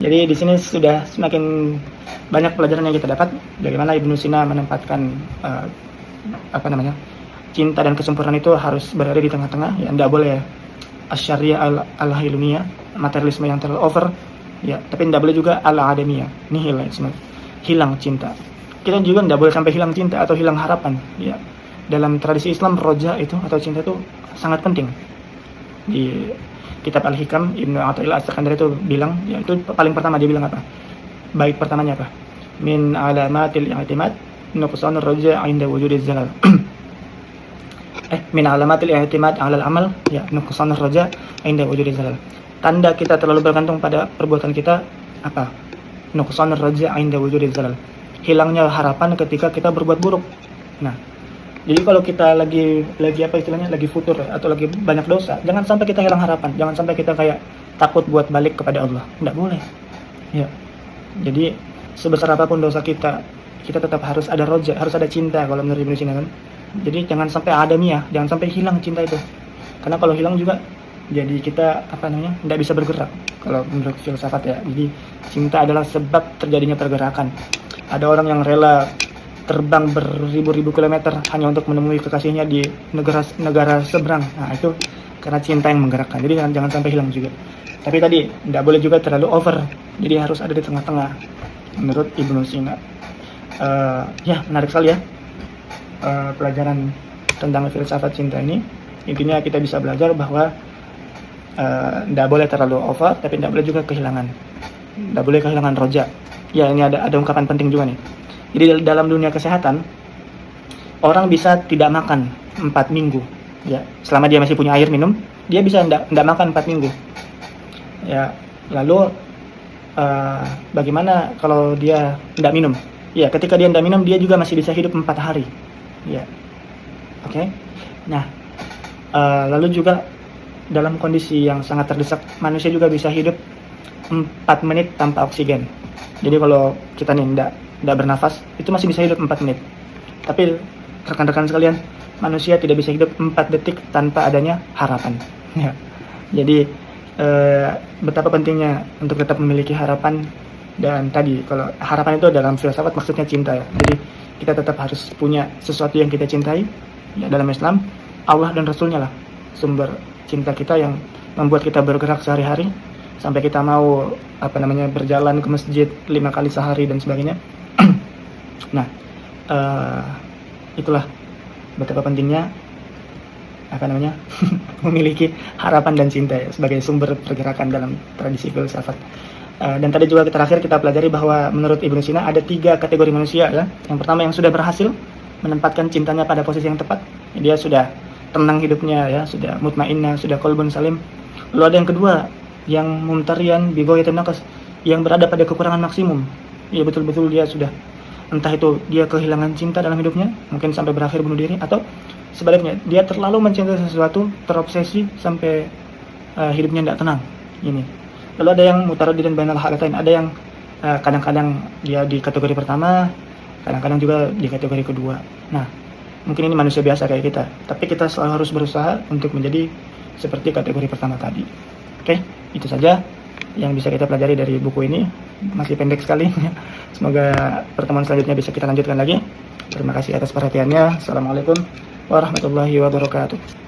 Jadi di sini sudah semakin banyak pelajaran yang kita dapat bagaimana Ibnu Sina menempatkan cinta dan kesempurnaan itu harus berada di tengah-tengah, ya tidak boleh asyariah al-hilmiyah, materialisme yang terlalu over, ya, tapi tidak boleh juga al-adamiyah, nihil, hilang cinta. Kita juga tidak boleh sampai hilang cinta atau hilang harapan, ya. Dalam tradisi Islam roja itu atau cinta itu sangat penting. Di kitab Al-Hikam, Ibnu Athaillah As-Sakandari itu bilang, ya itu paling pertama dia bilang apa? Bait pertamanya apa? Min alamatil i'timad nuqsanur raja' 'inda wujudiz zalal. Min alamatil i'timad 'alal amal, ya, nuqsanur raja' 'inda wujudiz zalal. Tanda kita terlalu bergantung pada perbuatan kita apa? Nuqsanur raja' 'inda wujudiz zalal. Hilangnya harapan ketika kita berbuat buruk. Nah, jadi kalau kita lagi apa istilahnya, lagi futur atau lagi banyak dosa, jangan sampai kita hilang harapan, jangan sampai kita kayak takut buat balik kepada Allah. Tidak boleh. Ya. Jadi sebesar apapun dosa kita tetap harus ada roja, harus ada cinta kalau menurut Ibnu Sina kan. Jadi jangan sampai adamiyah, jangan sampai hilang cinta itu. Karena kalau hilang juga jadi kita tidak bisa bergerak kalau menurut filsafat, ya. Jadi cinta adalah sebab terjadinya pergerakan. Ada orang yang rela terbang beribu-ribu kilometer hanya untuk menemui kekasihnya di negara seberang. Nah, itu karena cinta yang menggerakkan. Jadi jangan sampai hilang juga. Tapi tadi tidak boleh juga terlalu over. Jadi harus ada di tengah-tengah menurut Ibnu Sina. Ya, menarik sekali ya pelajaran tentang filsafat cinta ini. Intinya kita bisa belajar bahwa tidak boleh terlalu over, tapi tidak boleh juga kehilangan. Tidak boleh kehilangan roja. Ya, ini ada ungkapan penting juga nih. Jadi dalam dunia kesehatan, orang bisa tidak makan 4 minggu, ya, selama dia masih punya air minum, dia bisa tidak makan 4 minggu. Ya, lalu bagaimana kalau dia tidak minum? Ya, ketika dia tidak minum, dia juga masih bisa hidup 4 hari. Ya, oke. Nah, lalu juga dalam kondisi yang sangat terdesak, manusia juga bisa hidup 4 menit tanpa oksigen. Jadi kalau kita nih tidak bernafas, itu masih bisa hidup 4 menit. Tapi rekan-rekan sekalian, manusia tidak bisa hidup 4 detik tanpa adanya harapan. Ya. Jadi betapa pentingnya untuk tetap memiliki harapan. Dan tadi kalau harapan itu dalam filsafat maksudnya cinta, ya. Jadi kita tetap harus punya sesuatu yang kita cintai. Ya, dalam Islam, Allah dan Rasulnya lah sumber cinta kita yang membuat kita bergerak sehari-hari sampai kita mau berjalan ke masjid 5 kali sehari dan sebagainya. Nah, itulah betapa pentingnya memiliki harapan dan cinta, ya, sebagai sumber pergerakan dalam tradisi filsafat. Dan tadi juga terakhir kita pelajari bahwa menurut Ibnu Sina ada 3 kategori manusia, ya. Yang pertama yang sudah berhasil menempatkan cintanya pada posisi yang tepat, dia sudah tenang hidupnya, ya, sudah mutmainnah, sudah qalbun salim. Lalu ada yang kedua, yang mumtarian bi ghayatin naqas, yang berada pada kekurangan maksimum. Ya, betul-betul dia sudah, entah itu dia kehilangan cinta dalam hidupnya, mungkin sampai berakhir bunuh diri, atau sebaliknya dia terlalu mencintai sesuatu, terobsesi sampai hidupnya tidak tenang. Ini. Lalu ada yang mutaraddidan bainal halatain, ada yang kadang-kadang dia di kategori pertama, kadang-kadang juga di kategori kedua. Nah, mungkin ini manusia biasa kayak kita, tapi kita selalu harus berusaha untuk menjadi seperti kategori pertama tadi. Oke, itu saja yang bisa kita pelajari dari buku ini. Masih pendek sekali. Semoga pertemuan selanjutnya bisa kita lanjutkan lagi. Terima kasih atas perhatiannya. Assalamualaikum warahmatullahi wabarakatuh.